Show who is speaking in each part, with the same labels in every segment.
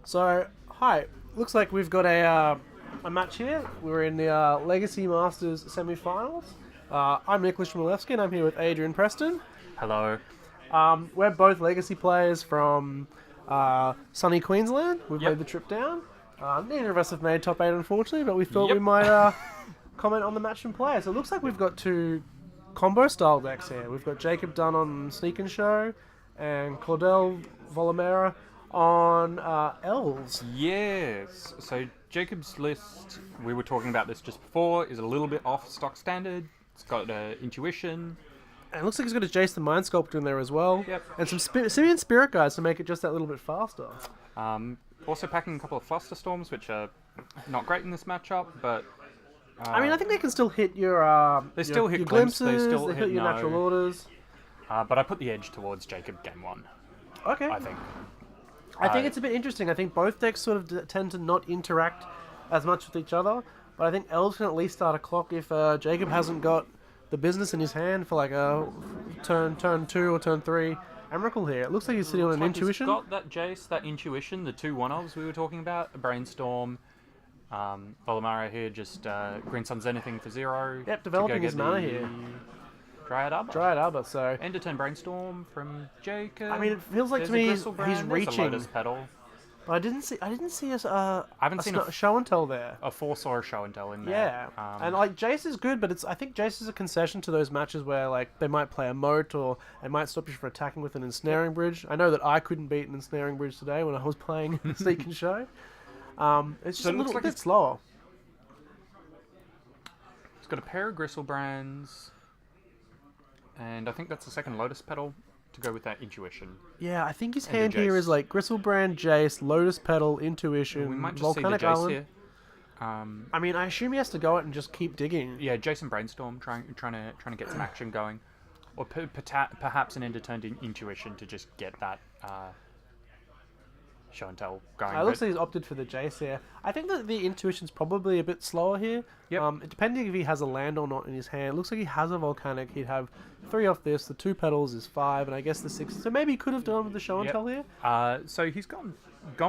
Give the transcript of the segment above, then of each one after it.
Speaker 1: So, hi. Looks like we've got a match here. We're in the Legacy Masters semi-finals. I'm Nicholas Chmielewski and I'm here with Adrian Preston.
Speaker 2: Hello.
Speaker 1: We're both Legacy players from sunny Queensland. We've
Speaker 2: Yep.
Speaker 1: made the trip down. Neither of us have made top 8, unfortunately, but we thought we
Speaker 2: Yep.
Speaker 1: might comment on the match and play. So it looks like we've got two combo-style decks here. We've got Jacob Dunn on Sneak and Show and Cordell Vollemaere on Elves.
Speaker 2: Yes. So Jacob's list, we were talking about this just before, is a little bit off stock standard. It's got intuition.
Speaker 1: And it looks like he's got his Jace the Mind Sculptor in there as well.
Speaker 2: Yep.
Speaker 1: And some Simeon Spirit Guides to make it just that little bit faster.
Speaker 2: Also packing a couple of Flusterstorms, which are not great in this matchup, but
Speaker 1: I mean, I think they can still hit your
Speaker 2: they still hit
Speaker 1: your
Speaker 2: glimpse,
Speaker 1: glimpses,
Speaker 2: they still
Speaker 1: hit
Speaker 2: hit
Speaker 1: your
Speaker 2: no.
Speaker 1: natural orders.
Speaker 2: But I put the edge towards Jacob game one,
Speaker 1: Okay.
Speaker 2: I think.
Speaker 1: I think it's a bit interesting. I think both decks sort of tend to not interact as much with each other, but I think Elves can at least start a clock if Jacob hasn't got the business in his hand for like a turn 2 or turn 3 Emrakul here. It looks like he's sitting on an intuition.
Speaker 2: He's got that Jace, that intuition, the two one-ofs we were talking about, a Brainstorm. Vollemaere here just Green Sun's anything for 0.
Speaker 1: Yep,
Speaker 2: to
Speaker 1: developing
Speaker 2: go
Speaker 1: his
Speaker 2: get
Speaker 1: mana
Speaker 2: the
Speaker 1: here.
Speaker 2: Dryad Arbor.
Speaker 1: Dryad Arbor, so
Speaker 2: End of turn Brainstorm from Jacob.
Speaker 1: I mean, it feels like
Speaker 2: There's
Speaker 1: to me
Speaker 2: a
Speaker 1: he's
Speaker 2: Gristlebrand, there's
Speaker 1: reaching.
Speaker 2: a Lotus Petal.
Speaker 1: But I didn't see a
Speaker 2: I haven't seen a
Speaker 1: show and tell there.
Speaker 2: Force or a Show and Tell in
Speaker 1: Yeah,
Speaker 2: there.
Speaker 1: and like Jace is good, but I think Jace is a concession to those matches where like they might play a moat or they might stop you from attacking with an ensnaring bridge. I know that I couldn't beat an ensnaring bridge today when I was playing Sneak and Show. It's just
Speaker 2: So
Speaker 1: a
Speaker 2: it looks
Speaker 1: little
Speaker 2: like
Speaker 1: bit
Speaker 2: it's-
Speaker 1: slower.
Speaker 2: It's got a pair of Gristlebrands, and I think that's the second Lotus Petal to go with that intuition.
Speaker 1: Yeah, I think his
Speaker 2: And the
Speaker 1: hand here
Speaker 2: Jace.
Speaker 1: is like Gristlebrand, Jace, Lotus Petal, Intuition,
Speaker 2: We might just
Speaker 1: Volcanic
Speaker 2: see the Jace
Speaker 1: Island.
Speaker 2: here.
Speaker 1: I mean, I assume he has to go out and just keep digging.
Speaker 2: Yeah, Jason Brainstorm trying to get some action going, or perhaps an end of turn intuition to just get that Show and Tell going.
Speaker 1: It looks like he's opted for the Jace here. I think that the intuition's probably a bit slower here.
Speaker 2: Yep.
Speaker 1: Depending if he has a land or not in his hand. It looks like he has a volcanic. He'd have 3 off this. The 2 petals is 5, and I guess the 6. So maybe he could have done with the show and tell here.
Speaker 2: So he's gone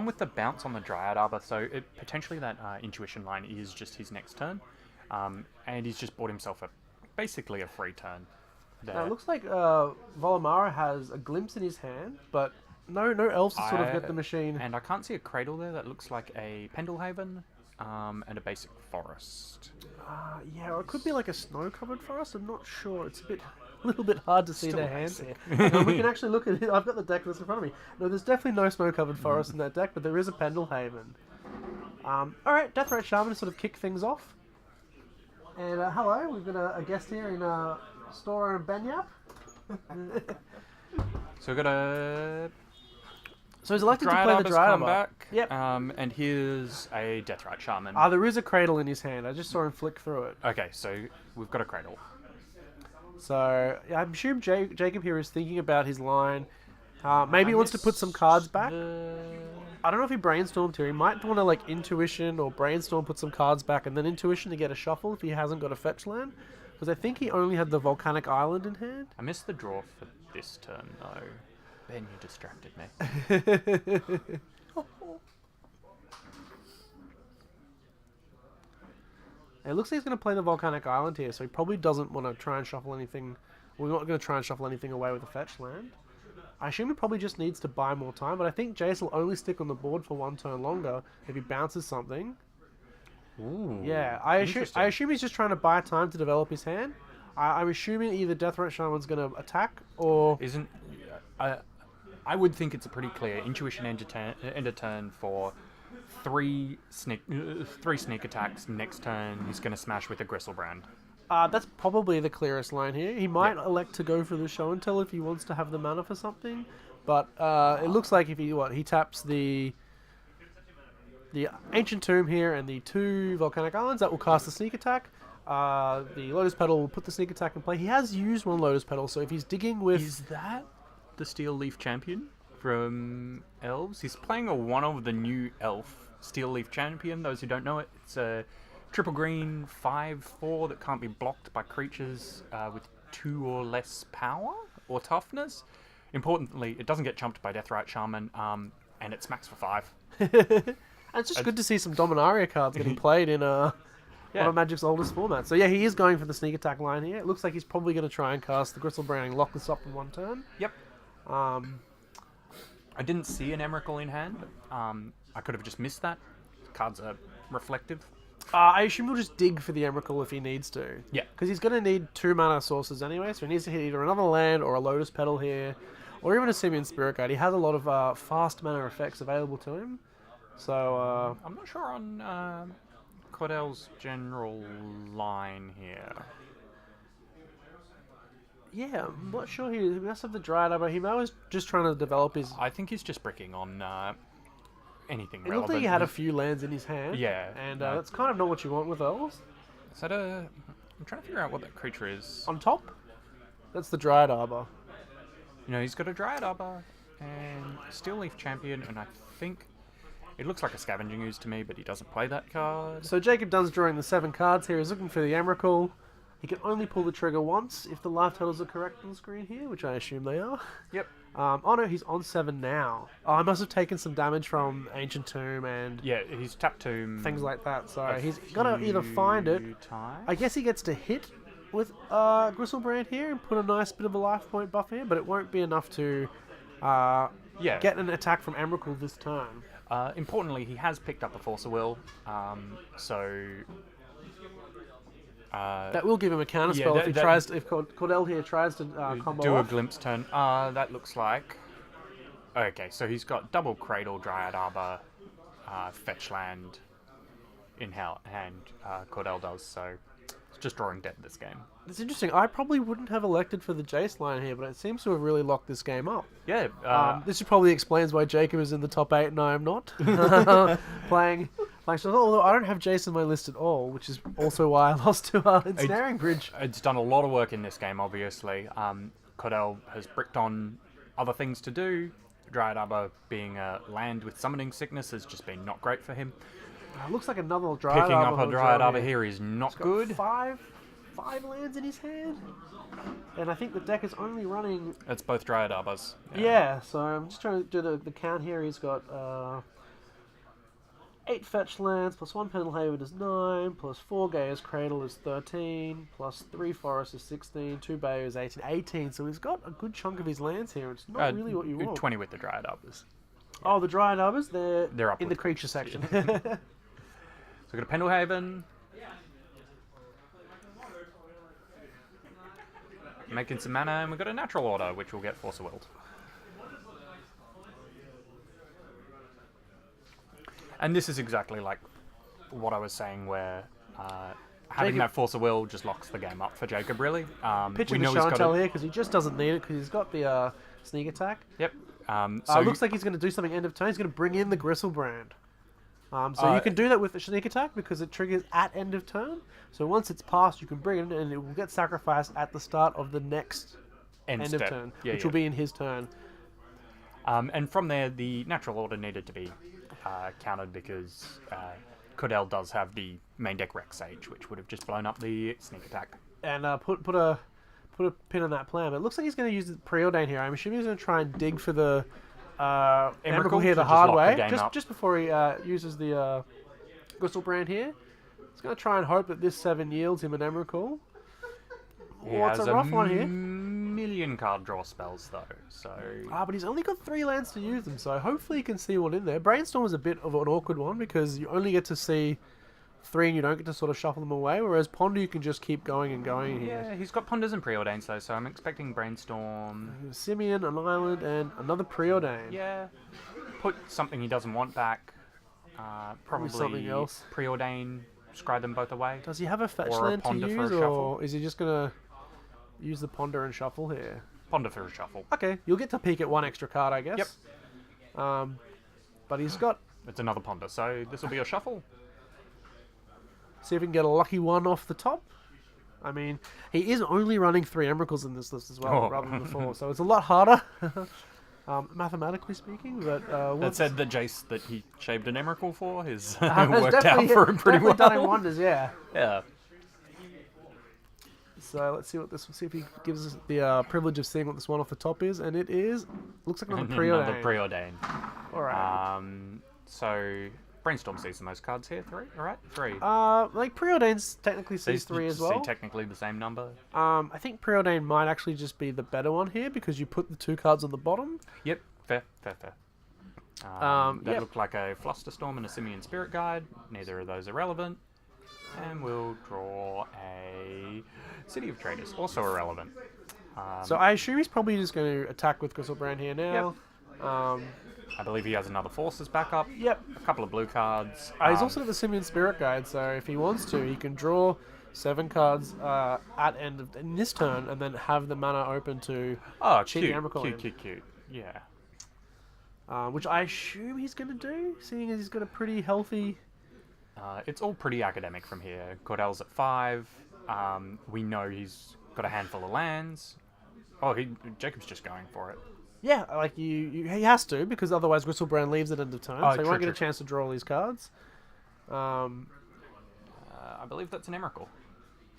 Speaker 2: with the bounce on the Dryad Arbor. So potentially that intuition line is just his next turn, and he's just bought himself basically a free turn. There.
Speaker 1: Now, it looks like Vollemaere has a glimpse in his hand, but no elves to sort of get the machine.
Speaker 2: And I can't see a cradle there. That looks like a Pendlehaven and a basic forest.
Speaker 1: Yeah, or it could be like a snow-covered forest. I'm not sure. It's a little bit hard to see
Speaker 2: Still
Speaker 1: their hands
Speaker 2: basic.
Speaker 1: here. We can actually look at it. I've got the deck list in front of me. No, there's definitely no snow-covered forest in that deck, but there is a Pendlehaven. All right, Deathrite Shaman to sort of kick things off. And hello, we've got a guest here in Stora and Benyap.
Speaker 2: So we've got a
Speaker 1: So he's elected to
Speaker 2: Dryad
Speaker 1: play the
Speaker 2: Arbor's
Speaker 1: Dryad
Speaker 2: come
Speaker 1: Arbor.
Speaker 2: back.
Speaker 1: Yep.
Speaker 2: And here's a Deathrite Shaman.
Speaker 1: There is a cradle in his hand. I just saw him flick through it.
Speaker 2: Okay, so we've got a cradle.
Speaker 1: So yeah, I'm sure Jacob here is thinking about his line. Maybe he wants to put some cards back. I don't know if he brainstormed here. He might want to like intuition or brainstorm, put some cards back, and then intuition to get a shuffle if he hasn't got a fetch land. Because I think he only had the Volcanic Island in hand.
Speaker 2: I missed the draw for this turn though. Ben, you distracted me.
Speaker 1: It looks like he's going to play the Volcanic Island here, so he probably doesn't want to try and shuffle anything. We're not going to try and shuffle anything away with a fetch land. I assume he probably just needs to buy more time, but I think Jace will only stick on the board for 1 turn longer if he bounces something.
Speaker 2: Ooh,
Speaker 1: Yeah, I
Speaker 2: interesting.
Speaker 1: assume he's just trying to buy time to develop his hand. I'm assuming either Deathrite Shaman's going to attack or...
Speaker 2: Isn't I would think it's a pretty clear intuition end of turn for three sneak attacks. Next turn, he's going to smash with a Gristlebrand.
Speaker 1: That's probably the clearest line here. He might elect to go for the show and tell if he wants to have the mana for something, but it looks like if he taps the Ancient Tomb here and the 2 Volcanic Islands, that will cast the sneak attack. The Lotus Petal will put the sneak attack in play. He has used 1 Lotus Petal, so if he's digging with...
Speaker 2: Is that the Steel Leaf Champion from Elves? He's playing one of the new Elf Steel Leaf Champion. Those who don't know it, it's a triple green 5/4 that can't be blocked by creatures with 2 or less power or toughness. Importantly, it doesn't get chumped by Deathrite Shaman. and it smacks for 5.
Speaker 1: And it's just good to see some Dominaria cards getting played in one of Magic's oldest formats. So yeah, he is going for the sneak attack line here. It looks like he's probably going to try and cast the Gristlebrand and lock this up in one turn.
Speaker 2: Yep. I didn't see an Emrakul in hand. I could have just missed that. Cards are reflective.
Speaker 1: I assume he'll just dig for the Emrakul if he needs to.
Speaker 2: Yeah.
Speaker 1: Because he's going to need 2 mana sources anyway, so he needs to hit either another land or a Lotus Petal here, or even a Simian Spirit Guide. He has a lot of fast mana effects available to him. So,
Speaker 2: I'm not sure on Cordell's general line here.
Speaker 1: Yeah, I'm not sure he must have the Dryad Arbor. He was just trying to develop his...
Speaker 2: I think he's just bricking on anything
Speaker 1: It
Speaker 2: relevant.
Speaker 1: looked like he had a few lands in his hand.
Speaker 2: Yeah.
Speaker 1: And that's kind of not what you want with Elves.
Speaker 2: Is that a... I'm trying to figure out what that creature is.
Speaker 1: On top, that's the Dryad Arbor.
Speaker 2: You know, he's got a Dryad Arbor and Steel Leaf Champion, and I think it looks like a Scavenging Ooze to me, but he doesn't play that card.
Speaker 1: So Jacob Dunn's drawing the 7 cards here. He's looking for the Emrakul. He can only pull the trigger once if the life totals are correct on the screen here, which I assume they are.
Speaker 2: Yep.
Speaker 1: Oh no, he's on 7 now. Oh, I must have taken some damage from Ancient Tomb and
Speaker 2: Yeah, he's tapped Tomb.
Speaker 1: things like that. So
Speaker 2: a
Speaker 1: he's got to either find it.
Speaker 2: few times.
Speaker 1: I guess he gets to hit with Gristlebrand here and put a nice bit of a life point buff here, but it won't be enough to
Speaker 2: Yeah.
Speaker 1: get an attack from Emrakul this turn.
Speaker 2: Importantly, he has picked up a Force of Will, so
Speaker 1: That will give him a counter spell if he tries. If Cordell here tries to combo
Speaker 2: do
Speaker 1: off.
Speaker 2: a glimpse turn. That looks like... Okay, so he's got double Cradle, Dryad Arbor, Fetch Land in hand. Cordell does, so it's just drawing dead this game.
Speaker 1: It's interesting. I probably wouldn't have elected for the Jace line here, but it seems to have really locked this game up.
Speaker 2: Yeah.
Speaker 1: This probably explains why Jacob is in the top 8 and I am not. playing so, although I don't have Jace in my list at all, which is also why I lost to Ensnaring Bridge.
Speaker 2: It's done a lot of work in this game, obviously. Cordell has bricked on other things to do. Dryad Arbor being a land with Summoning Sickness has just been not great for him.
Speaker 1: Looks like another Dryad
Speaker 2: Picking
Speaker 1: Arbor
Speaker 2: up a Dryad Arbor here is not
Speaker 1: He's got
Speaker 2: good.
Speaker 1: Five lands in his hand, and I think the deck is only running.
Speaker 2: It's both Dryad Arbors.
Speaker 1: Yeah, so I'm just trying to do the count here. He's got 8 fetch lands, plus 1 Pendelhaven is 9, plus 4 Gaia's Cradle is 13, plus 3 Forest is 16, 2 Bayou is 18. So he's got a good chunk of his lands here. It's not really what you want.
Speaker 2: 20 with the Dryad Arbors.
Speaker 1: Oh, the Dryad Arbors,
Speaker 2: They're up
Speaker 1: in
Speaker 2: with
Speaker 1: the creature section.
Speaker 2: So we've got a Pendelhaven. Making some mana, and we've got a Natural Order, which will get Force of Will. And this is exactly like what I was saying, where having that Force of Will just locks the game up for Jacob, really.
Speaker 1: Pitching the show and tell here, because he just doesn't need it, because he's got the sneak attack.
Speaker 2: Yep.
Speaker 1: So looks like he's going to do something end of turn. He's going to bring in the Gristlebrand. So you can do that with the sneak attack because it triggers at end of turn. So once it's passed, you can bring it in and it will get sacrificed at the start of the next end of turn, which will be in his turn.
Speaker 2: And from there, the Natural Order needed to be countered because Cordell does have the main deck Rex Sage, which would have just blown up the sneak attack.
Speaker 1: And put a pin on that plan. But it looks like he's going to use the Preordain here. I'm assuming he's going to try and dig for the Emrakul here the hard way, just before he uses the Gristlebrand here. He's going to try and hope that this 7 yields him an Emrakul. Oh, it's a rough one here.
Speaker 2: Million card draw spells though, so...
Speaker 1: but he's only got 3 lands to use them, so hopefully he can see one in there. Brainstorm is a bit of an awkward one because you only get to see 3 and you don't get to sort of shuffle them away, whereas Ponder you can just keep going and going here.
Speaker 2: Yeah, he's got Ponders and Preordains though, so I'm expecting Brainstorm.
Speaker 1: Simeon, an island, and another Preordain.
Speaker 2: Yeah, put something he doesn't want back. Probably
Speaker 1: something else.
Speaker 2: Preordain, scry them both away.
Speaker 1: Does he have a fetch land to use, or is he just going to use the Ponder and shuffle here?
Speaker 2: Ponder for a shuffle.
Speaker 1: Okay, you'll get to peek at 1 extra card, I guess.
Speaker 2: Yep.
Speaker 1: But he's got...
Speaker 2: It's another Ponder, so this will be a shuffle.
Speaker 1: See if we can get a lucky 1 off the top. I mean, he is only running 3 Emrakuls in this list as well, rather than the 4, so it's a lot harder, mathematically speaking. But
Speaker 2: that said, the Jace that he shaved an Emrakul for has worked out for him pretty well.
Speaker 1: Done him wonders, yeah.
Speaker 2: Yeah.
Speaker 1: So let's see what this. See if he gives us the privilege of seeing what this one off the top is, and it is looks like another preordain.
Speaker 2: Another preordain.
Speaker 1: All right.
Speaker 2: So Brainstorm sees the most cards here. 3, all right? 3.
Speaker 1: Like preordains technically sees 3 as well.
Speaker 2: See technically the same number.
Speaker 1: I think preordain might actually just be the better one here because you put the 2 cards on the bottom.
Speaker 2: Yep, fair. That looked like a Flusterstorm and a Simian Spirit Guide. Neither of those are relevant. And we'll draw a City of Traders, also irrelevant.
Speaker 1: So I assume he's probably just going to attack with Griselbrand here now.
Speaker 2: Yep. I believe he has another Forces backup.
Speaker 1: Yep.
Speaker 2: A couple of blue cards.
Speaker 1: He's also got the Simian Spirit Guide, so if he wants to, he can draw 7 cards at end of in this turn, and then have the mana open to cheat the Emrakul in.
Speaker 2: Cute. Yeah.
Speaker 1: Which I assume he's going to do, seeing as he's got a pretty healthy...
Speaker 2: It's all pretty academic from here. Cordell's at 5. We know he's got a handful of lands. Oh, Jacob's just going for it.
Speaker 1: Yeah, like he has to, because otherwise Griselbrand leaves at end of turn, so he won't get a chance to draw all these cards.
Speaker 2: I believe that's an Emrakul.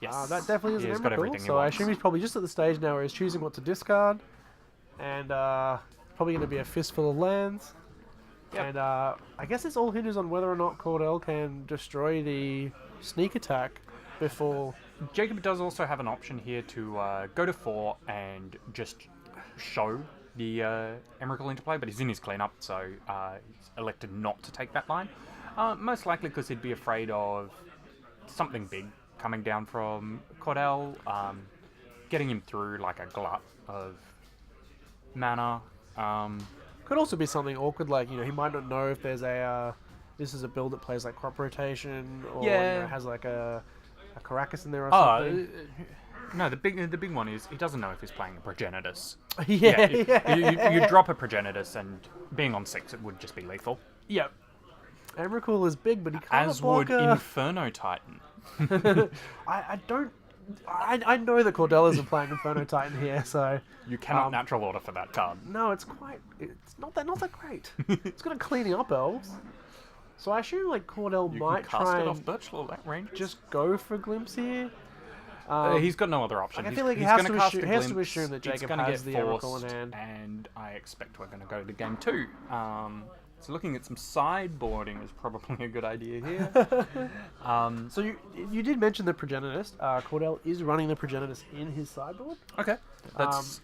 Speaker 2: Yes.
Speaker 1: That definitely is an
Speaker 2: He's got
Speaker 1: Emrakul,
Speaker 2: everything he
Speaker 1: so I
Speaker 2: wants.
Speaker 1: assume he's probably just at the stage now where he's choosing what to discard, and probably going to be a fistful of lands.
Speaker 2: Yep.
Speaker 1: And I guess this all hinges on whether or not Cordell can destroy the sneak attack before...
Speaker 2: Jacob does also have an option here to go to 4 and just show the Emrakul into play, but he's in his cleanup, so he's elected not to take that line. Most likely because he'd be afraid of something big coming down from Cordell, getting him through like a glut of mana.
Speaker 1: Could also be something awkward, like, he might not know if there's this is a build that plays like crop rotation, or has like a Caracas in there or something.
Speaker 2: No, the big one is he doesn't know if he's playing a Progenitus.
Speaker 1: Yeah.
Speaker 2: You drop a Progenitus, and being on 6, it would just be lethal.
Speaker 1: Yep. Emrakul is big, but he can't
Speaker 2: As
Speaker 1: block
Speaker 2: would Inferno Titan.
Speaker 1: I know that Cordell isn't playing Inferno Titan here, so...
Speaker 2: You cannot natural order for that card.
Speaker 1: No, it's not that great. It's got a cleaning up Elves. So I assume like Cordell might
Speaker 2: cast
Speaker 1: try
Speaker 2: it
Speaker 1: and
Speaker 2: off Birchlaw that range.
Speaker 1: just go for Glimpse here.
Speaker 2: He's got no other option.
Speaker 1: I feel like he has to assume that Jacob has the Emrakul in hand.
Speaker 2: And I expect we're going to go to game 2. So looking at some sideboarding is probably a good idea here.
Speaker 1: So you did mention the Progenitus. Cordell is running the Progenitus in his sideboard.
Speaker 2: Okay. That's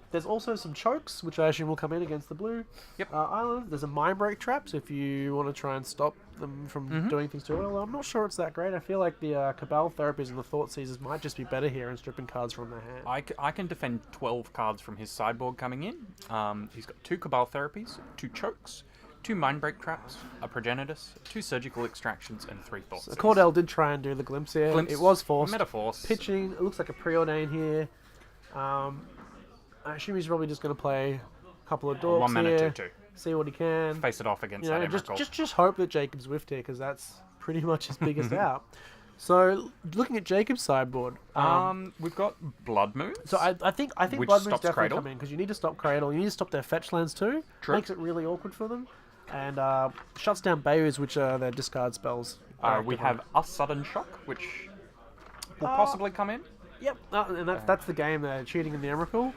Speaker 1: There's also some chokes, which I assume will come in against the blue island. There's a Mindbreak trap, so if you want to try and stop them from doing things too well. I'm not sure it's that great. I feel like the Cabal Therapies and the Thought Seizers might just be better here in stripping cards from their hand.
Speaker 2: I can defend 12 cards from his sideboard coming in. He's got 2 Cabal Therapies, 2 chokes, 2 Mindbreak traps, a Progenitus, 2 Surgical Extractions, and 3 Thought Seizers.
Speaker 1: Cordell did try and do the Glimpse here. It was forced.
Speaker 2: Metaforce.
Speaker 1: Pitching. It looks like a Preordain here. I assume he's probably just going to play a couple of dorks
Speaker 2: 1 mana,
Speaker 1: here,
Speaker 2: 2/2.
Speaker 1: see what he can.
Speaker 2: Face it off against that Emrakul.
Speaker 1: just hope that Jacob's whiffed here, because that's pretty much his biggest out. So, looking at Jacob's sideboard,
Speaker 2: we've got Blood Moon.
Speaker 1: so I think
Speaker 2: Which
Speaker 1: Blood Moon's
Speaker 2: stops
Speaker 1: definitely
Speaker 2: Cradle.
Speaker 1: come in, because you need to stop Cradle, you need to stop their fetch lands too.
Speaker 2: True.
Speaker 1: Makes it really awkward for them, and shuts down Bayous, which are their discard spells.
Speaker 2: We have a Sudden Shock, which will possibly come in.
Speaker 1: Yep, and that's the game. They're cheating in the Emrakul.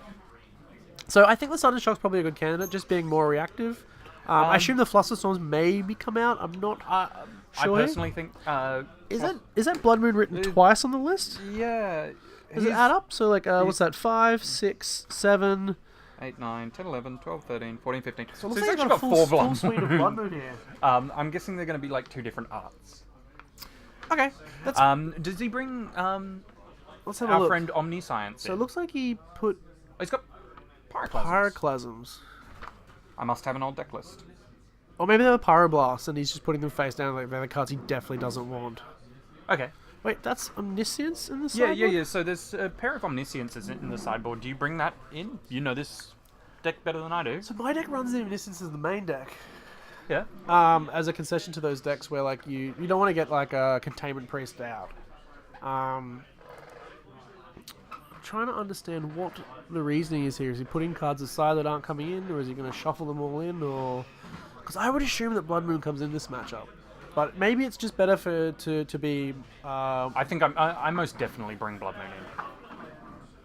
Speaker 1: So I think the Sudden Shock's probably a good candidate, just being more reactive. I assume the Flusterstorms maybe come out. I'm not sure.
Speaker 2: I personally think...
Speaker 1: Is that Blood Moon written twice on the list?
Speaker 2: Yeah.
Speaker 1: Does it add up? So like, what's that? 5, 6, 7...
Speaker 2: 8, 9, 10, 11, 12, 13, 14, 15.
Speaker 1: So it
Speaker 2: he's
Speaker 1: looks like
Speaker 2: actually
Speaker 1: you've
Speaker 2: got
Speaker 1: got a
Speaker 2: 4
Speaker 1: full
Speaker 2: Blood
Speaker 1: suite of Blood Moon here.
Speaker 2: I'm guessing they're going to be like 2 different arts.
Speaker 1: Okay. That's,
Speaker 2: does he bring
Speaker 1: let's have a
Speaker 2: our
Speaker 1: look.
Speaker 2: friend Omniscience
Speaker 1: So
Speaker 2: in?
Speaker 1: it looks like he put
Speaker 2: Oh, he's got Pyroclasms.
Speaker 1: Pyroclasms.
Speaker 2: I must have an old deck list.
Speaker 1: Or maybe they were Pyroblasts and he's just putting them face down like they're the cards he definitely doesn't want.
Speaker 2: Okay.
Speaker 1: Wait, that's Omniscience in the sideboard?
Speaker 2: Yeah. So there's a pair of Omnisciences in the sideboard. Do you bring that in? You know this deck better than I do.
Speaker 1: So my deck runs the Omniscience as the main deck.
Speaker 2: Yeah.
Speaker 1: As a concession to those decks where like you don't want to get like a Containment Priest out. Trying to understand what the reasoning is here. Is he putting cards aside that aren't coming in, or is he going to shuffle them all in, or... Because I would assume that Blood Moon comes in this matchup. But maybe it's just better to be.
Speaker 2: I think I most definitely bring Blood Moon in.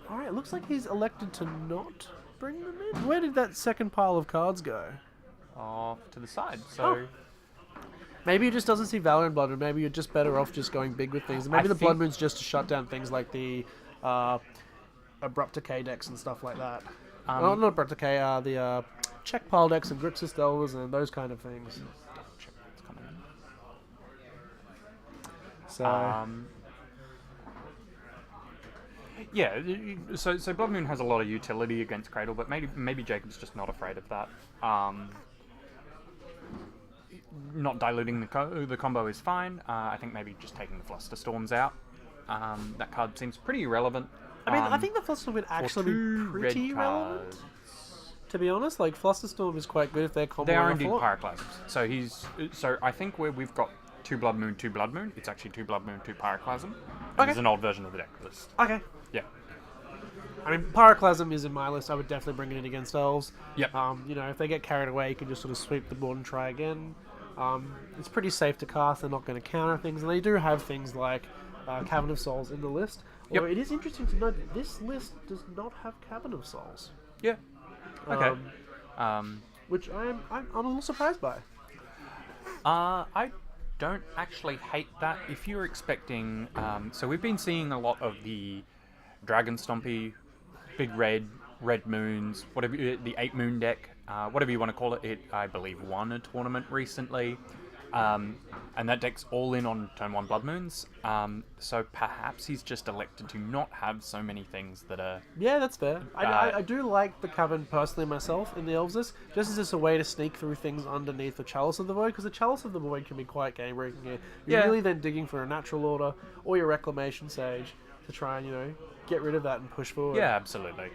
Speaker 1: All right, it looks like he's elected to not bring them in. Where did that second pile of cards go?
Speaker 2: Off to the side. So.
Speaker 1: Oh. Maybe he just doesn't see value in Blood Moon. Maybe you're just better off just going big with things. Maybe the Blood Moon's just to shut down things like the Abrupt Decay decks and stuff like that. Not Abrupt Decay, the check pile decks and Grixis Delvers and those kind of things.
Speaker 2: Check what's coming in.
Speaker 1: So,
Speaker 2: yeah, so Blood Moon has a lot of utility against Cradle, but maybe Jacob's just not afraid of that. Not diluting the combo is fine. I think maybe just taking the Flusterstorms out. That card seems pretty irrelevant.
Speaker 1: I mean, I think the Flusterstorm would actually be pretty relevant. To be honest, like Flusterstorm is quite good if they're combo.
Speaker 2: They are indeed Pyroclasms. So I think where we've got 2 Blood Moon, 2 Blood Moon, it's actually 2 Blood Moon, 2 Pyroclasm.
Speaker 1: Okay.
Speaker 2: It's an old version of the deck list.
Speaker 1: Okay.
Speaker 2: Yeah.
Speaker 1: I mean, Pyroclasm is in my list. I would definitely bring it in against Elves.
Speaker 2: Yep.
Speaker 1: You know, if they get carried away, you can just sort of sweep the board and try again. It's pretty safe to cast. They're not going to counter things, and they do have things like Cavern of Souls in the list. Although it is interesting to note that this list does not have Cavern of Souls.
Speaker 2: Yeah. Okay.
Speaker 1: Which I'm a little surprised by.
Speaker 2: I don't actually hate that. If you're expecting, so we've been seeing a lot of the Dragon Stompy, Big Red Moons, whatever the 8 Moon deck, whatever you want to call it. It, I believe, won a tournament recently, and that deck's all in on turn 1 Blood Moons. So perhaps he's just elected to not have so many things that are.
Speaker 1: Yeah, that's fair. I do like the Cavern personally myself in the Elves list, just as it's a way to sneak through things underneath the Chalice of the Void, because the Chalice of the Void can be quite game breaking here. You're really then digging for a Natural Order or your Reclamation Sage to try and, you know, get rid of that and push forward.
Speaker 2: Yeah, absolutely.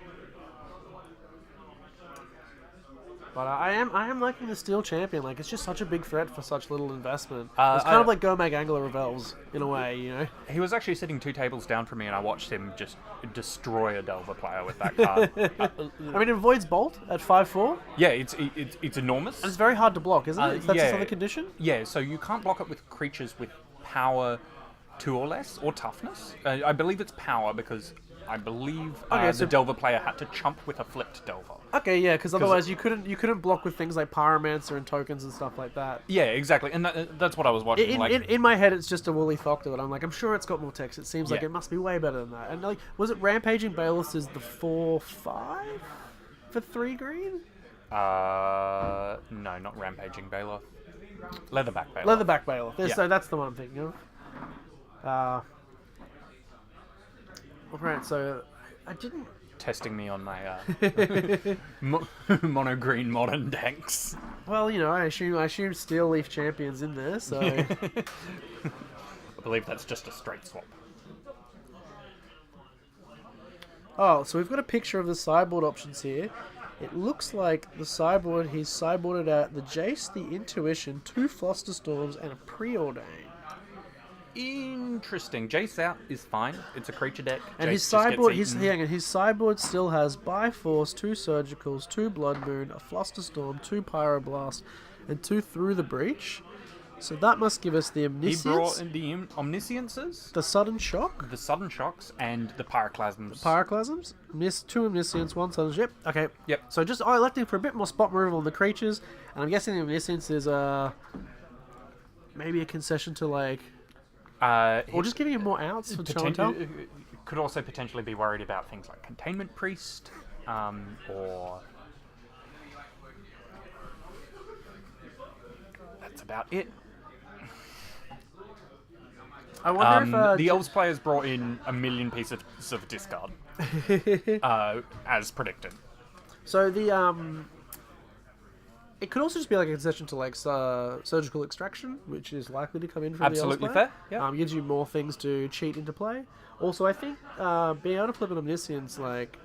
Speaker 1: But I am liking the Steel Champion. Like, it's just such a big threat for such little investment. It's kind of like Go Mag Angler of Elves, in a way, you know?
Speaker 2: He was actually sitting 2 tables down from me, and I watched him just destroy a Delver player with that card.
Speaker 1: I mean, it avoids Bolt at 5/4.
Speaker 2: Yeah, it's enormous.
Speaker 1: And it's very hard to block, isn't it? That's just on the condition?
Speaker 2: Yeah, so you can't block it with creatures with power 2 or less, or toughness. I believe it's power, because I believe the Delver player had to chump with a flipped Delver.
Speaker 1: Okay, yeah, because otherwise you couldn't block with things like Pyromancer and tokens and stuff like that.
Speaker 2: Yeah, exactly, and that's what I was watching.
Speaker 1: In my head, it's just a Woolly Thoctor, and I'm like, I'm sure it's got more text. It seems like it must be way better than that. And like, was it Rampaging Bailiffs is the 4/5 for 3 green?
Speaker 2: No, not Rampaging Bailiff. Leatherback Bailiff.
Speaker 1: Leatherback Bailiff. So that's the one I'm thinking of. Alright, so I didn't...
Speaker 2: Testing me on my mono green modern decks.
Speaker 1: Well, you know, I assume Steel Leaf Champion's in there, so...
Speaker 2: I believe that's just a straight swap.
Speaker 1: Oh, so we've got a picture of the sideboard options here. It looks like the sideboard, he's sideboarded out the Jace, the Intuition, 2 Flusterstorms, and a Preordain.
Speaker 2: Interesting. Jace out is fine. It's a creature deck.
Speaker 1: And
Speaker 2: Jace
Speaker 1: his sideboard,
Speaker 2: his
Speaker 1: his sideboard still has Bifrost, 2 Surgicals, 2 Blood Moon, a Flusterstorm, 2 Pyroblast, and 2 Through the Breach. So that must give us the Omniscience.
Speaker 2: He brought in the Omnisciences,
Speaker 1: the Sudden Shock,
Speaker 2: the Sudden Shocks, and the Pyroclasms.
Speaker 1: Pyroclasms, 2 Omniscience, 1 Sudden. Yep. Okay.
Speaker 2: Yep.
Speaker 1: So just electing for a bit more spot removal on the creatures, and I'm guessing the Omniscience is maybe a concession to like. Or just giving him more outs for show and tell.
Speaker 2: Could also potentially be worried about things like Containment Priest, or... That's about it.
Speaker 1: I wonder if...
Speaker 2: the Elves players brought in 1 million pieces of discard, as predicted.
Speaker 1: So the... It could also just be like a concession to like Surgical Extraction, which is likely to come in from
Speaker 2: Absolutely
Speaker 1: the Elves
Speaker 2: fair. Yeah.
Speaker 1: Gives you more things to cheat into play. Also, I think being able to flip an Omniscience, like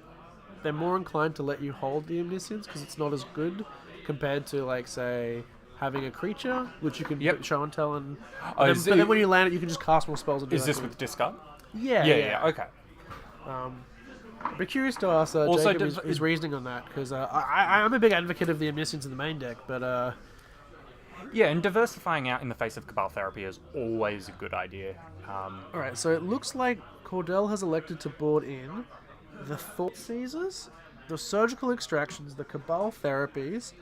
Speaker 1: they're more inclined to let you hold the Omniscience because it's not as good compared to like say having a creature which you can show and tell and. But then when you land it, you can just cast more spells. And do
Speaker 2: is this with discard?
Speaker 1: Yeah.
Speaker 2: Okay.
Speaker 1: I'd be curious to ask Jacob his reasoning on that, because I'm a big advocate of the Omniscience in the main deck, but
Speaker 2: Yeah, and diversifying out in the face of Cabal Therapy is always a good idea.
Speaker 1: Alright, so it looks like Cordell has elected to board in the Thought Seizers, the Surgical Extractions, the Cabal Therapies,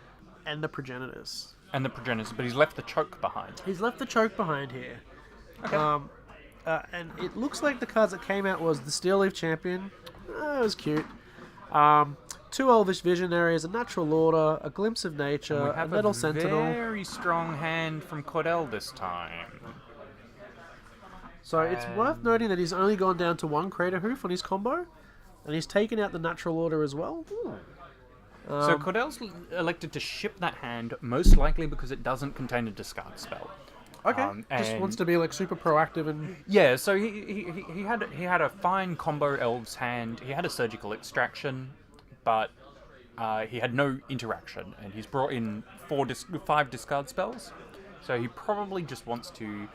Speaker 1: and the Progenitors.
Speaker 2: And the Progenitors, but he's left the choke behind.
Speaker 1: He's left the choke behind here.
Speaker 2: Okay.
Speaker 1: And it looks like the cards that came out was the Steel Leaf Champion. It was cute. Two Elvish Visionaries, a Natural Order, a Glimpse of
Speaker 2: we
Speaker 1: Nature, a
Speaker 2: have
Speaker 1: Metal
Speaker 2: a
Speaker 1: Sentinel.
Speaker 2: very strong hand from Cordell this time.
Speaker 1: So it's worth noting that he's only gone down to one Crater Hoof on his combo, and he's taken out the Natural Order as well.
Speaker 2: So Cordell's elected to ship that hand, most likely because it doesn't contain a discard spell.
Speaker 1: Okay, just
Speaker 2: and-
Speaker 1: wants to be like super proactive and
Speaker 2: Yeah, so he had a fine combo Elves hand. He had a Surgical Extraction, but he had no interaction, and he's brought in 5 discard spells. So he probably just wants to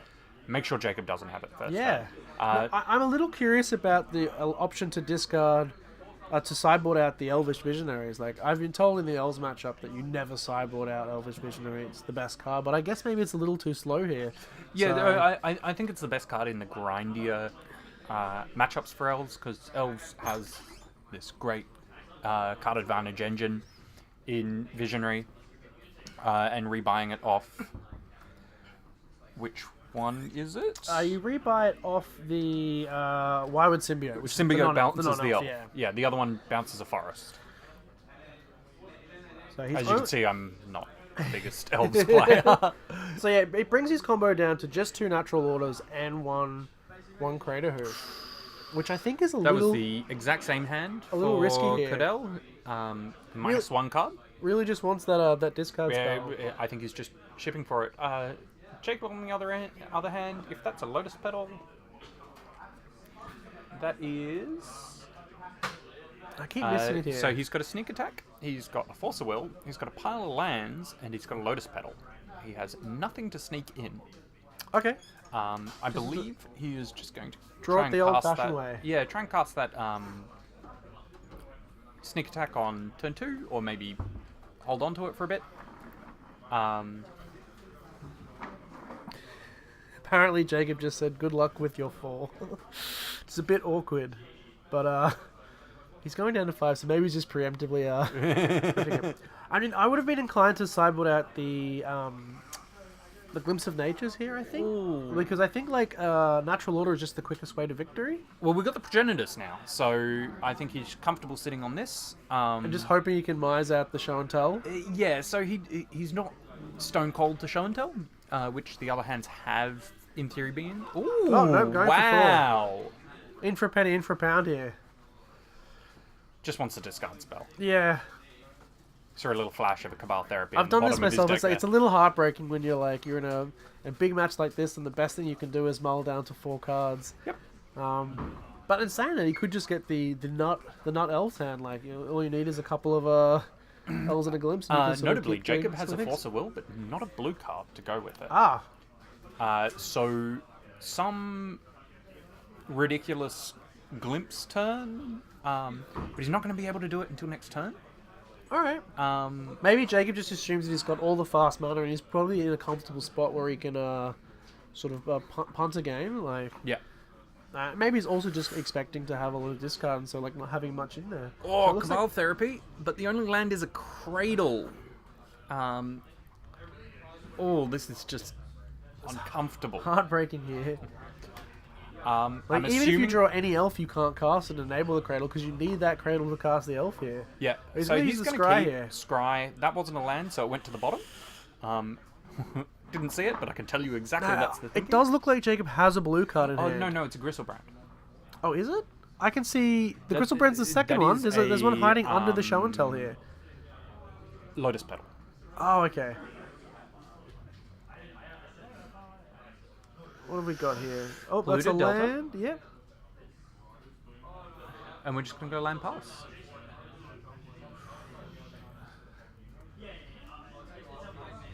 Speaker 2: make sure Jacob doesn't have it first.
Speaker 1: yeah. I'm a little curious about the option to discard. To sideboard out the Elvish Visionaries. Like, I've been told in the Elves matchup that you never sideboard out Elvish Visionary. It's the best card, but I guess maybe it's a little too slow here.
Speaker 2: Yeah,
Speaker 1: So-
Speaker 2: I think it's the best card in the grindier matchups for Elves, because Elves has this great card advantage engine in Visionary, and rebuying it off. Which one is it?
Speaker 1: You rebuy it off the Wywood Symbiote, which
Speaker 2: Symbiote
Speaker 1: is the
Speaker 2: bounces the
Speaker 1: non-elf,
Speaker 2: elf.
Speaker 1: yeah.
Speaker 2: Yeah, the other one bounces a forest.
Speaker 1: So he's
Speaker 2: As you can see, I'm not the biggest Elves player.
Speaker 1: So yeah, it brings his combo down to just 2 Natural Orders and one Crater Hoof, which I think is a
Speaker 2: That
Speaker 1: little
Speaker 2: was the exact same hand
Speaker 1: a little
Speaker 2: for
Speaker 1: risky here.
Speaker 2: Cadell. Minus 1 card.
Speaker 1: really just wants that discard
Speaker 2: Yeah,
Speaker 1: spell.
Speaker 2: I think he's just shipping for it. Jacob, on the other hand, if that's a Lotus Petal, that is...
Speaker 1: I keep missing it here.
Speaker 2: So he's got a Sneak Attack, he's got a Force of Will, he's got a pile of lands, and he's got a Lotus Petal. He has nothing to sneak in.
Speaker 1: Okay.
Speaker 2: I believe he is just going to
Speaker 1: Draw
Speaker 2: try
Speaker 1: it
Speaker 2: and
Speaker 1: the
Speaker 2: cast
Speaker 1: old-fashioned
Speaker 2: that.
Speaker 1: way.
Speaker 2: Yeah, try and cast that Sneak Attack on turn 2, or maybe hold on to it for a bit.
Speaker 1: Apparently, Jacob just said, "Good luck with your fall." It's a bit awkward, but he's going down to 5, so maybe he's just preemptively pushing it. I mean, I would have been inclined to sideboard out the Glimpse of Natures here. I think because I think like Natural Order is just the quickest way to victory.
Speaker 2: Well, we've got the Progenitors now, so I think he's comfortable sitting on this.
Speaker 1: I'm just hoping he can mise out the show and tell.
Speaker 2: Yeah, so he's not stone cold to show and tell, which the other hands have in theory been. Ooh,
Speaker 1: Oh, no, going for
Speaker 2: wow!
Speaker 1: In for a penny, in for a pound here.
Speaker 2: Just wants a discard spell.
Speaker 1: Yeah,
Speaker 2: Saw a little flash of a Cabal Therapy.
Speaker 1: I've
Speaker 2: on the
Speaker 1: done this
Speaker 2: bottom of his
Speaker 1: myself.
Speaker 2: deck
Speaker 1: It's like,
Speaker 2: there.
Speaker 1: it's a little heartbreaking when you're in a big match like this, and the best thing you can do is mull down to 4 cards.
Speaker 2: Yep.
Speaker 1: But in saying that, he could just get the nut Elves hand. Like all you need is a couple of Elves and a Glimpse. And you can sort of
Speaker 2: Notably,
Speaker 1: keep
Speaker 2: Jacob
Speaker 1: doing
Speaker 2: has a
Speaker 1: some things.
Speaker 2: Force of Will, but not a blue card to go with it.
Speaker 1: Ah,
Speaker 2: So some ridiculous glimpse turn, but he's not going to be able to do it until next turn.
Speaker 1: all right. Maybe Jacob just assumes that he's got all the fast mana, and he's probably in a comfortable spot where he can sort of punt a game. Like
Speaker 2: Yeah.
Speaker 1: maybe he's also just expecting to have a lot of discard, and so like not having much in there. So
Speaker 2: Oh,
Speaker 1: it looks
Speaker 2: Cabal Therapy, but the only land is a Cradle. This is just uncomfortable.
Speaker 1: heartbreaking here.
Speaker 2: I'm
Speaker 1: Like even
Speaker 2: assuming,
Speaker 1: if you draw any elf, you can't cast and enable the cradle because you need that cradle to cast the elf here.
Speaker 2: yeah.
Speaker 1: He's
Speaker 2: So
Speaker 1: gonna
Speaker 2: he's
Speaker 1: use the
Speaker 2: going to
Speaker 1: scry
Speaker 2: keep
Speaker 1: here.
Speaker 2: Scry. That wasn't a land, so it went to the bottom. Didn't see it, but I can tell you exactly that's the thing.
Speaker 1: It does look like Jacob has a blue card in
Speaker 2: Oh
Speaker 1: hand.
Speaker 2: no, it's a Gristlebrand.
Speaker 1: Oh, is it? I can see the
Speaker 2: That-
Speaker 1: Gristlebrand's the second
Speaker 2: that
Speaker 1: one.
Speaker 2: is
Speaker 1: There's one
Speaker 2: a,
Speaker 1: hiding under the show and tell here.
Speaker 2: Lotus Petal.
Speaker 1: Oh, okay. What have we got here? Oh, that's a
Speaker 2: Polluted Delta.
Speaker 1: land. Yep.
Speaker 2: And we're just going to go land pass.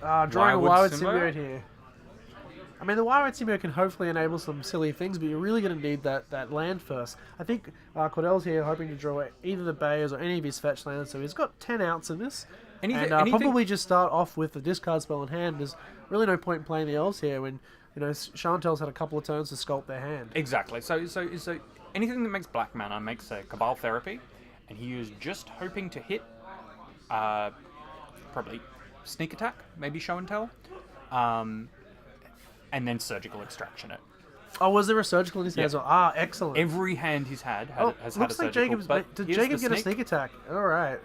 Speaker 1: Drawing a
Speaker 2: Wirewood
Speaker 1: Wirewood
Speaker 2: Symbiote?
Speaker 1: Symbiote here. I mean, the Wirewood Symbiote can hopefully enable some silly things, but you're really going to need that land first. I think Cordell's here hoping to draw either the Bayers or any of his fetch lands, so he's got 10 outs in this.
Speaker 2: Anything,
Speaker 1: And probably just start off with the discard spell in hand. There's really no point in playing the elves here when, Chantel's had a couple of turns to sculpt their hand.
Speaker 2: Exactly. So anything that makes black mana makes a Cabal Therapy, and he is just hoping to hit, probably Sneak Attack, maybe Show and Tell, and then Surgical Extraction it.
Speaker 1: Oh, was there a surgical in his hand as well? Ah, excellent.
Speaker 2: Every hand he's has had a
Speaker 1: looks like
Speaker 2: surgical.
Speaker 1: Did Jacob get a sneak attack? All right.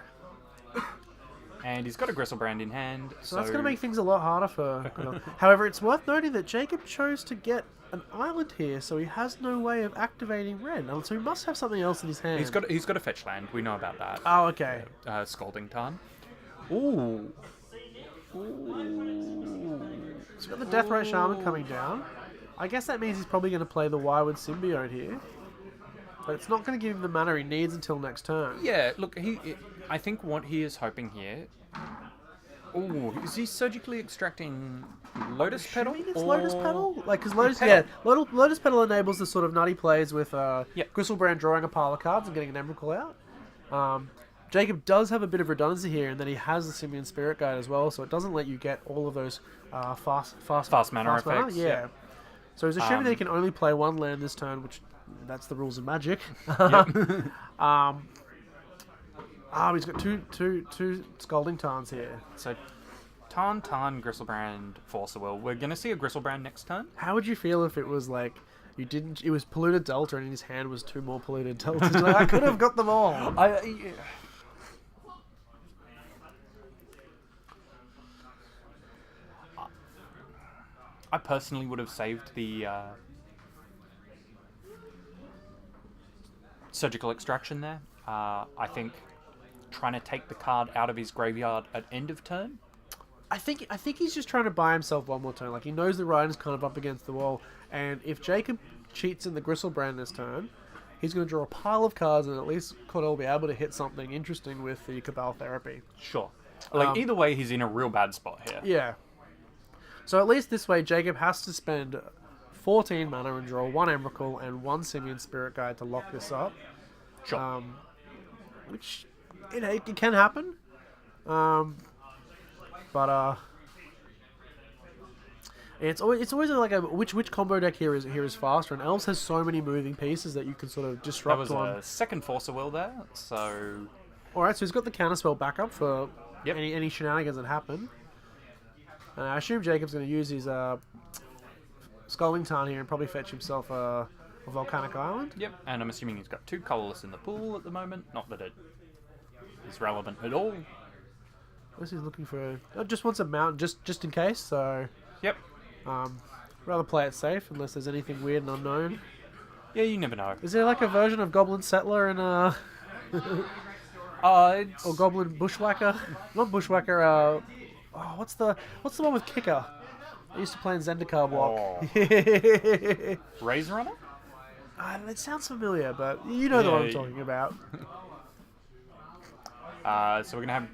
Speaker 2: And he's got a Gristlebrand in hand.
Speaker 1: So that's going to make things a lot harder for... However, it's worth noting that Jacob chose to get an island here, so he has no way of activating red. So he must have something else in his hand.
Speaker 2: He's got a fetch land. We know about that.
Speaker 1: Oh, okay.
Speaker 2: Scalding Tarn. Ooh.
Speaker 1: So he's got the Deathrite Shaman coming down. I guess that means he's probably going to play the Wildwood Symbiote here. But it's not going to give him the mana he needs until next turn.
Speaker 2: Yeah, look, I think what he is hoping here... Ooh, is he surgically extracting Lotus Petal?
Speaker 1: It's Lotus Petal? Like, because Lotus Petal enables the sort of nutty plays with Gristlebrand drawing a pile of cards and getting an Emrakul out. Jacob does have a bit of redundancy here, and then he has the Simian Spirit Guide as well, so it doesn't let you get all of those fast
Speaker 2: mana effects.
Speaker 1: Yeah. So he's assuming that he can only play one land this turn, which that's the rules of Magic. He's got two Scalding Tarns here.
Speaker 2: So Tarn, Gristlebrand, Force of Will. We're gonna see a Gristlebrand next turn.
Speaker 1: How would you feel if it was like it was Polluted Delta and in his hand was two more Polluted Deltas? Like, I could have got them all.
Speaker 2: I personally would have saved the Surgical Extraction there. I think trying to take the card out of his graveyard at end of turn.
Speaker 1: I think he's just trying to buy himself one more turn. Like, he knows the Ryan's kind of up against the wall, and if Jacob cheats in the Gristlebrand this turn, he's going to draw a pile of cards, and at least Cordell will be able to hit something interesting with the Cabal Therapy.
Speaker 2: Sure. Like, either way, he's in a real bad spot here.
Speaker 1: Yeah. So at least this way, Jacob has to spend 14 mana and draw one Emrakul and one Simian Spirit Guide to lock this up.
Speaker 2: Sure.
Speaker 1: Which, it can happen. It's always like which combo deck here is faster, and Elves has so many moving pieces that you can sort of disrupt.
Speaker 2: That was a second Force of Will there, so...
Speaker 1: Alright, so he's got the counterspell backup for
Speaker 2: Yep.
Speaker 1: any shenanigans that happen. And I assume Jacob's going to use his Scalding Tarn here and probably fetch himself a Volcanic Island.
Speaker 2: Yep, and I'm assuming he's got two colourless in the pool at the moment. Not that it is relevant at all.
Speaker 1: Unless he's looking for... just wants a mountain, just in case, so...
Speaker 2: Yep.
Speaker 1: Rather play it safe, unless there's anything weird and unknown.
Speaker 2: Yeah, you never know.
Speaker 1: Is there like a version of Goblin Settler and or Goblin Bushwhacker? Not Bushwhacker, what's the one with Kicker? I used to play in Zendikar block.
Speaker 2: Oh. Razor Runner?
Speaker 1: It sounds familiar, but you know the one I'm talking about.
Speaker 2: So we're going to have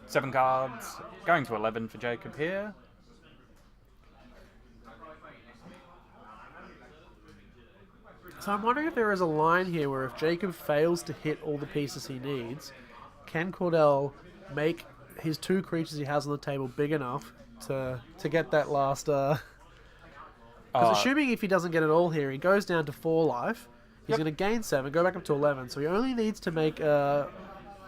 Speaker 2: 7 cards, going to 11 for Jacob here.
Speaker 1: So I'm wondering if there is a line here where if Jacob fails to hit all the pieces he needs, can Cordell make his 2 creatures he has on the table big enough to get that last... Because assuming if he doesn't get it all here, he goes down to 4 life, he's going to gain 7, go back up to 11, so he only needs to make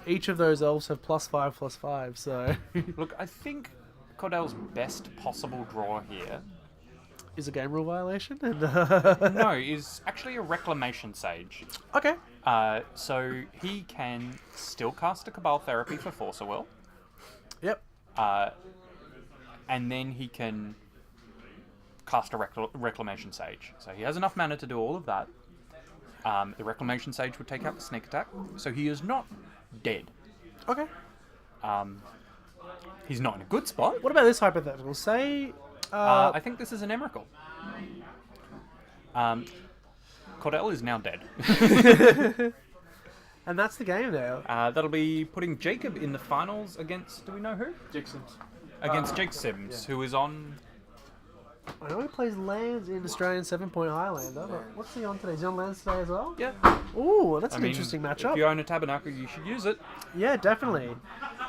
Speaker 1: each of those elves have +5/+5, so...
Speaker 2: Look, I think Cordell's best possible draw here...
Speaker 1: is a game rule violation? And
Speaker 2: no, is actually a Reclamation Sage.
Speaker 1: Okay.
Speaker 2: So he can still cast a Cabal Therapy for Force of Will.
Speaker 1: Yep.
Speaker 2: And then he can cast a Reclamation Sage. So he has enough mana to do all of that. The Reclamation Sage would take out the Sneak Attack. So he is not dead.
Speaker 1: Okay.
Speaker 2: He's not in a good spot.
Speaker 1: What about this hypothetical? Say...
Speaker 2: I think this is an Emrakul. Cordell is now dead.
Speaker 1: And that's the game now.
Speaker 2: That'll be putting Jacob in the finals against... Do we know who?
Speaker 1: Jake Sims.
Speaker 2: Against Jake Sims, who is on
Speaker 1: I know he plays lands in Australian 7-point Highlander, but what's he on today? Is he on lands today as well?
Speaker 2: Yeah.
Speaker 1: Ooh, that's
Speaker 2: I
Speaker 1: an
Speaker 2: mean,
Speaker 1: interesting
Speaker 2: If
Speaker 1: matchup.
Speaker 2: you own a Tabernacle, you should use it.
Speaker 1: Yeah, definitely.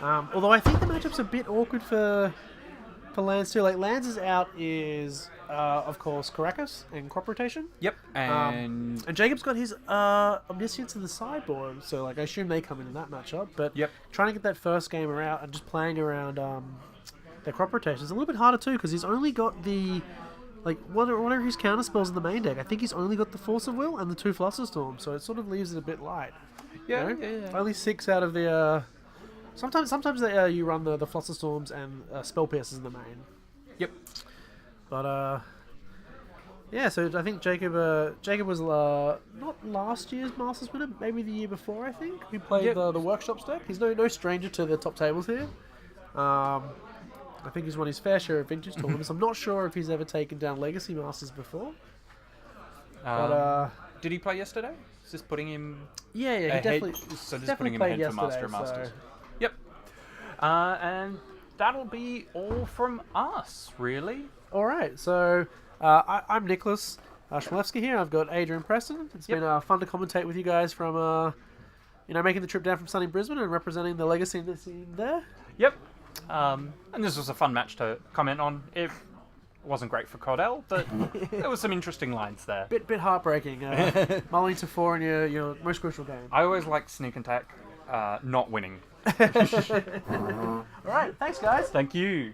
Speaker 1: Although I think the matchup's a bit awkward for lands too. Like lands' out is of course Caracas and crop rotation.
Speaker 2: Yep. And
Speaker 1: And Jacob's got his Omniscience in the sideboard, so like I assume they come in that matchup. But
Speaker 2: Yep.
Speaker 1: trying to get that first game out and just playing around their crop rotation is a little bit harder too because he's only got the what are his counter spells in the main deck? I think he's only got the Force of Will and the 2 Flusterstorms, so it sort of leaves it a bit light.
Speaker 2: yeah,
Speaker 1: You know?
Speaker 2: yeah, yeah.
Speaker 1: Only 6 out of the. Sometimes you run the Flusterstorms and Spell Piercers in the main.
Speaker 2: Yep.
Speaker 1: But yeah. So I think Jacob was not last year's Masters winner, maybe the year before. I think he played
Speaker 2: Yep.
Speaker 1: the Workshops deck. He's no stranger to the top tables here. I think he's won his fair share of vintage tournaments. I'm not sure if he's ever taken down Legacy Masters before. But
Speaker 2: Did he play yesterday? Is this putting him
Speaker 1: yeah, he
Speaker 2: ahead?
Speaker 1: definitely.
Speaker 2: So this is
Speaker 1: definitely
Speaker 2: putting him
Speaker 1: played
Speaker 2: ahead for Master of
Speaker 1: yesterday,
Speaker 2: Masters.
Speaker 1: so-
Speaker 2: Yep. And that'll be all from us, really.
Speaker 1: All right, so I'm Nicholas Schmalewski here. I've got Adrian Preston. It's
Speaker 2: Yep.
Speaker 1: been fun to commentate with you guys from making the trip down from sunny Brisbane and representing the Legacy scene there.
Speaker 2: Yep. And this was a fun match to comment on. It wasn't great for Cordell, but there was some interesting lines there.
Speaker 1: Bit heartbreaking. Mulling to 4 in your most crucial game.
Speaker 2: I always like sneak attack, not winning.
Speaker 1: All right, thanks guys.
Speaker 2: Thank you.